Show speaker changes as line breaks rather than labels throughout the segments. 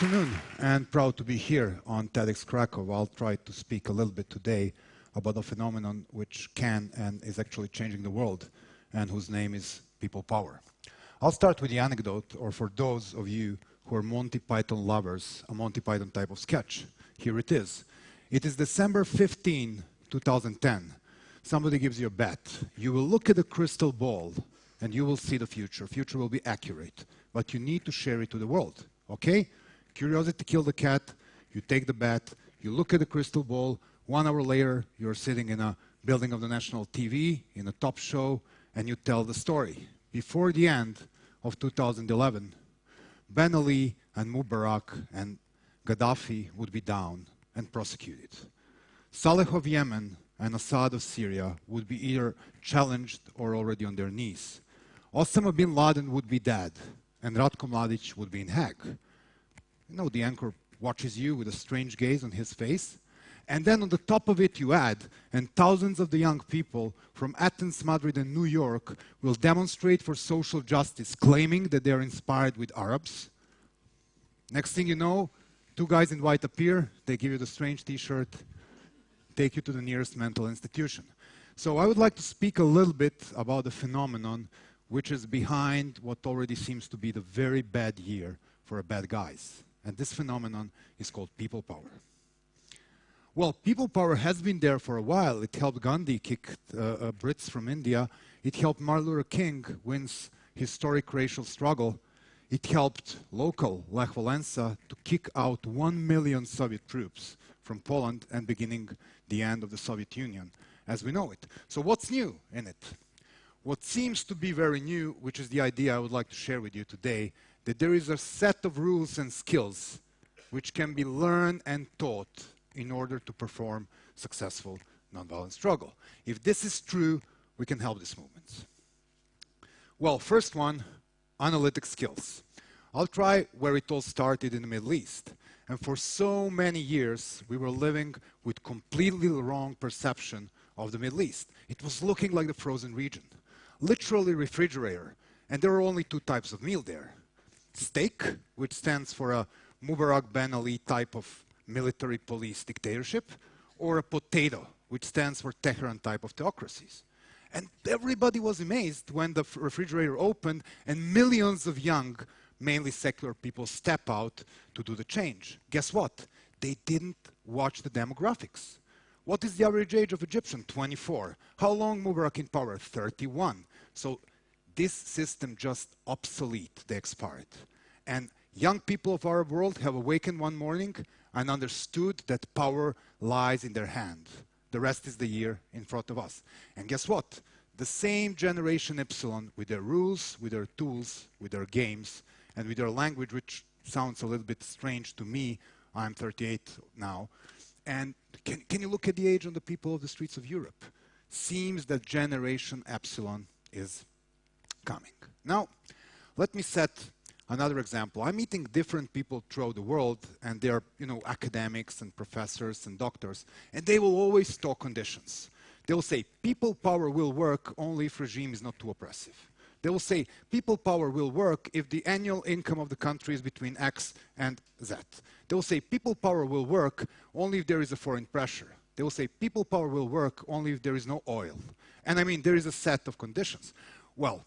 afternoon, and proud to be here on TEDxKrakow. I'll try to speak a little bit today about a phenomenon which can and is actually changing the world, and whose name is people power. I'll start with the anecdote, or for those of you who are Monty Python lovers, a Monty Python type of sketch. Here it is. It is December 15, 2010. Somebody gives you a bet. You will look at a crystal ball, and you will see the future. Future will be accurate, but you need to share it to the world. Okay? Curiosity killed the cat. You take the bet. You look at the crystal ball. 1 hour later, you're sitting in a building of the national TV, in a top show, and you tell the story. Before the end of 2011, Ben Ali and Mubarak and Gaddafi would be down and prosecuted. Saleh of Yemen and Assad of Syria would be either challenged or already on their knees. Osama bin Laden would be dead, and Ratko Mladic would be in Hague. You know, the anchor watches you with a strange gaze on his face, and then on the top of it you add, and thousands of the young people from Athens, Madrid, and New York will demonstrate for social justice, claiming that they're inspired with Arabs. Next thing you know, 2 guys in white appear, they give you the strange t-shirt, take you to the nearest mental institution. So I would like to speak a little bit about the phenomenon which is behind what already seems to be the very bad year for bad guys. And this phenomenon is called people power. Well, people power has been there for a while. It helped Gandhi kick Brits from India. It helped Martin Luther King win historic racial struggle. It helped local Lech Walesa to kick out 1 million Soviet troops from Poland and beginning the end of the Soviet Union as we know it. So what's new in it? What seems to be very new, which is the idea I would like to share with you today, that there is a set of rules and skills which can be learned and taught in order to perform successful nonviolent struggle. If this is true, we can help these movements. Well, first one, analytic skills. I'll try where it all started in the Middle East. And for so many years, we were living with completely wrong perception of the Middle East. It was looking like the frozen region, literally refrigerator. And there are only 2 types of meal there. Steak, which stands for a Mubarak Ben Ali type of military police dictatorship, or a potato, which stands for Tehran type of theocracies. And everybody was amazed when the refrigerator opened and millions of young, mainly secular people step out to do the change. Guess what? They didn't watch the demographics. What is the average age of Egyptian? 24. How long Mubarak in power? 31. So this system just obsolete, they expired. And young people of our world have awakened one morning and understood that power lies in their hand. The rest is the year in front of us. And guess what? The same generation Epsilon, with their rules, with their tools, with their games, and with their language, which sounds a little bit strange to me. I'm 38 now. And can you look at the age of the people of the streets of Europe? Seems that generation Epsilon is coming. Now, let me set another example. I'm meeting different people throughout the world, and they're, academics and professors and doctors, and they will always talk conditions. They will say, people power will work only if regime is not too oppressive. They will say, people power will work if the annual income of the country is between X and Z. They will say, people power will work only if there is a foreign pressure. They will say, people power will work only if there is no oil. And I mean, there is a set of conditions. Well,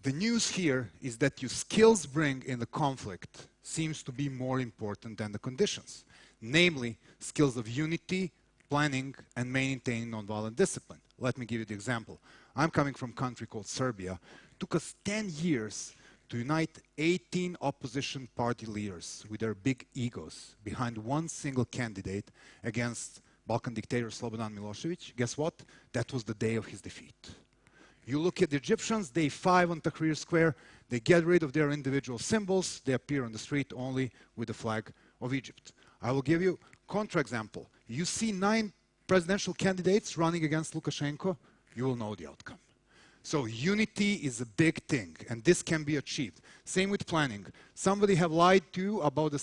the news here is that your skills bring in the conflict seems to be more important than the conditions, namely skills of unity, planning, and maintaining nonviolent discipline. Let me give you the example. I'm coming from a country called Serbia. It took us 10 years to unite 18 opposition party leaders with their big egos behind one single candidate against Balkan dictator Slobodan Milosevic. Guess what? That was the day of his defeat. You look at the Egyptians, day 5 on Tahrir Square, they get rid of their individual symbols, they appear on the street only with the flag of Egypt. I will give you a contra-example. You see 9 presidential candidates running against Lukashenko, you will know the outcome. So unity is a big thing, and this can be achieved. Same with planning. Somebody have lied to you about a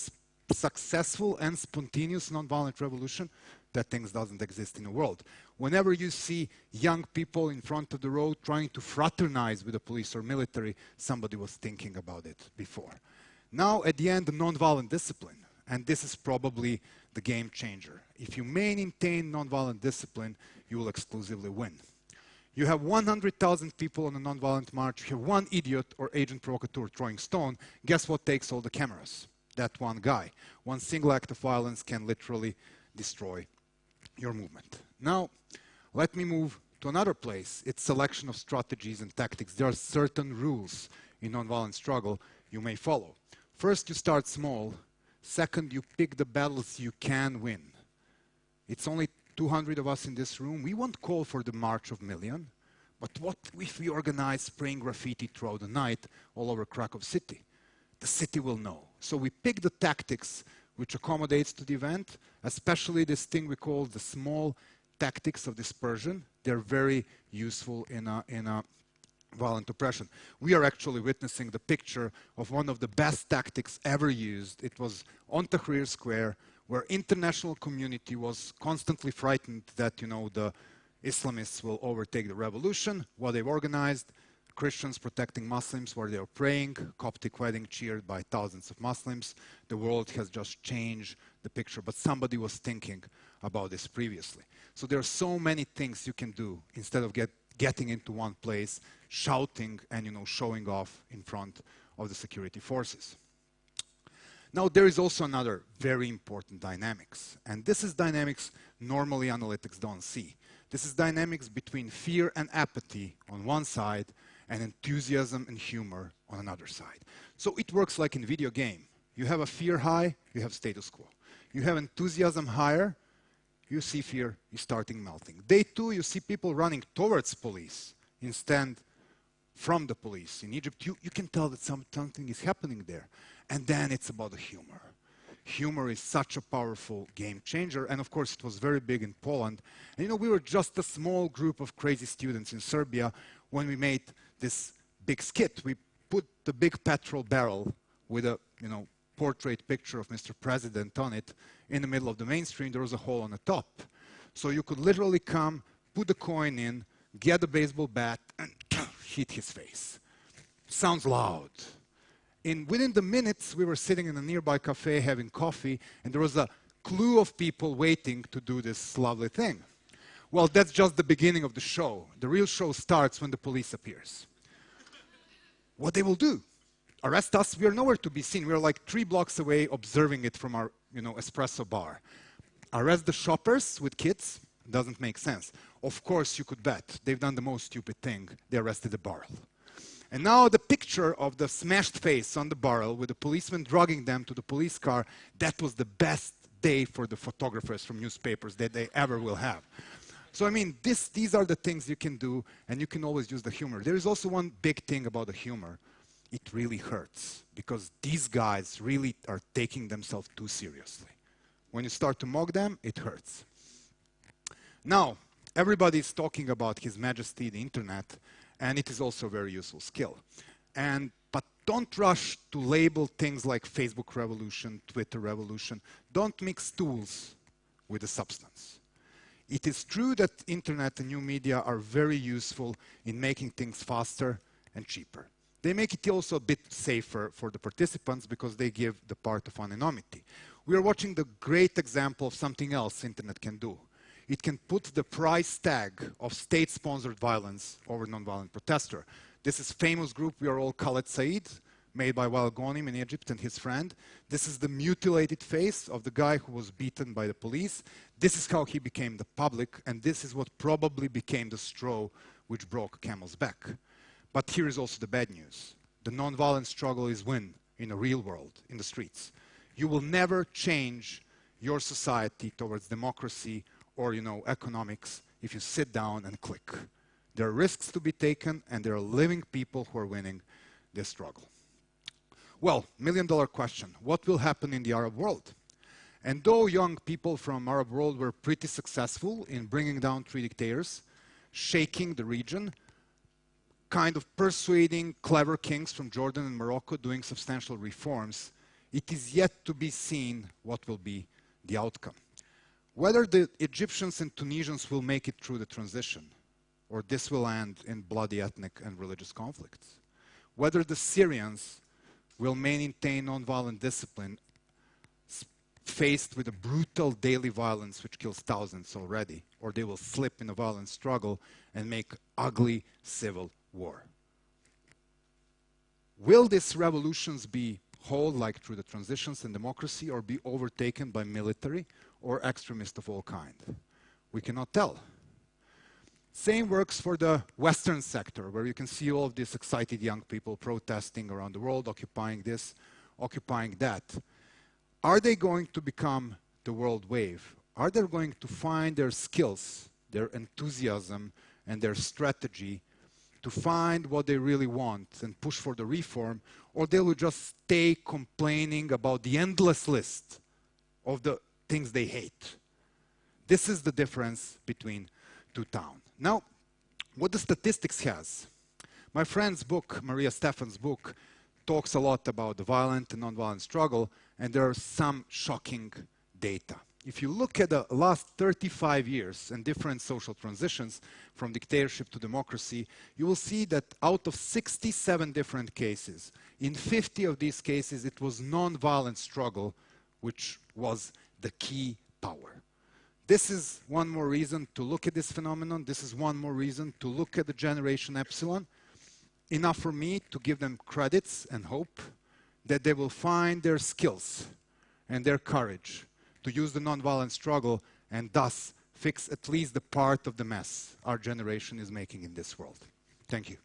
successful and spontaneous nonviolent revolution. That things doesn't exist in the world. Whenever you see young people in front of the road trying to fraternize with the police or military, somebody was thinking about it before. Now, at the end, the nonviolent discipline, and this is probably the game changer. If you maintain nonviolent discipline, you will exclusively win. You have 100,000 people on a nonviolent march, you have one idiot or agent provocateur throwing stone, guess what takes all the cameras? That one guy. One single act of violence can literally destroy your movement. Now, let me move to another place. It's selection of strategies and tactics. There are certain rules in nonviolent struggle you may follow. First, you start small. Second, you pick the battles you can win. It's only 200 of us in this room. We won't call for the March of Million, but what if we organize spraying graffiti throughout the night all over Krakow city? The city will know. So we pick the tactics which accommodates to the event, especially this thing we call the small tactics of dispersion. They're very useful in a violent oppression. We are actually witnessing the picture of one of the best tactics ever used. It was on Tahrir Square, where international community was constantly frightened that, you know, the Islamists will overtake the revolution. What they've organized, Christians protecting Muslims where they are praying, Coptic wedding cheered by thousands of Muslims. The world has just changed the picture, but somebody was thinking about this previously. So there are so many things you can do instead of getting into one place, shouting and, you know, showing off in front of the security forces. Now, there is also another very important dynamics, and this is dynamics normally analytics don't see. This is dynamics between fear and apathy on one side and enthusiasm and humor on another side. So it works like in video game. You have a fear high, you have status quo. You have enthusiasm higher, you see fear is starting melting. Day two, you see people running towards police instead from the police. In Egypt, you can tell that something is happening there. And then it's about the humor. Humor is such a powerful game changer. And of course, it was very big in Poland. And you know, we were just a small group of crazy students in Serbia when we made this big skit. We put the big petrol barrel with a, you know, portrait picture of Mr. President on it in the middle of the mainstream. There was a hole on the top. So you could literally come, put the coin in, get a baseball bat, and hit his face. Sounds loud. Within the minutes, we were sitting in a nearby cafe having coffee, and there was a clue of people waiting to do this lovely thing. Well, that's just the beginning of the show. The real show starts when the police appears. What they will do? Arrest us? We are nowhere to be seen. We are like 3 blocks away observing it from our, you know, espresso bar. Arrest the shoppers with kids? Doesn't make sense. Of course, you could bet. They've done the most stupid thing. They arrested the barrel. And now the picture of the smashed face on the barrel with the policeman dragging them to the police car, that was the best day for the photographers from newspapers that they ever will have. So, I mean, these are the things you can do, and you can always use the humor. There is also one big thing about the humor. It really hurts, because these guys really are taking themselves too seriously. When you start to mock them, it hurts. Now, everybody is talking about His Majesty, the Internet, and it is also a very useful skill. But don't rush to label things like Facebook revolution, Twitter revolution. Don't mix tools with the substance. It is true that internet and new media are very useful in making things faster and cheaper. They make it also a bit safer for the participants because they give the part of anonymity. We are watching the great example of something else internet can do. It can put the price tag of state-sponsored violence over nonviolent protester. This is famous group we are all Khaled Said, made by Wael Ghonim in Egypt and his friend. This is the mutilated face of the guy who was beaten by the police. This is how he became the public, and this is what probably became the straw which broke camel's back. But here is also the bad news. The nonviolent struggle is win in the real world, in the streets. You will never change your society towards democracy or, you know, economics if you sit down and click. There are risks to be taken, and there are living people who are winning this struggle. Well, million-dollar question. What will happen in the Arab world? And though young people from Arab world were pretty successful in bringing down 3 dictators, shaking the region, kind of persuading clever kings from Jordan and Morocco doing substantial reforms, it is yet to be seen what will be the outcome. Whether the Egyptians and Tunisians will make it through the transition, or this will end in bloody ethnic and religious conflicts. Whether the Syrians will maintain nonviolent discipline faced with a brutal daily violence which kills thousands already, or they will slip in a violent struggle and make ugly civil war. Will these revolutions be whole, like through the transitions in democracy, or be overtaken by military or extremists of all kinds? We cannot tell. Same works for the Western sector, where you can see all of these excited young people protesting around the world, occupying this, occupying that. Are they going to become the world wave? Are they going to find their skills, their enthusiasm, and their strategy to find what they really want and push for the reform, or they will just stay complaining about the endless list of the things they hate? This is the difference between two towns. Now, what the statistics has. My friend's book, Maria Stefan's book, talks a lot about the violent and nonviolent struggle, and there are some shocking data. If you look at the last 35 years and different social transitions from dictatorship to democracy, you will see that out of 67 different cases, in 50 of these cases it was nonviolent struggle which was the key power. This is one more reason to look at this phenomenon. This is one more reason to look at the generation Epsilon. Enough for me to give them credits and hope that they will find their skills and their courage to use the nonviolent struggle and thus fix at least the part of the mess our generation is making in this world. Thank you.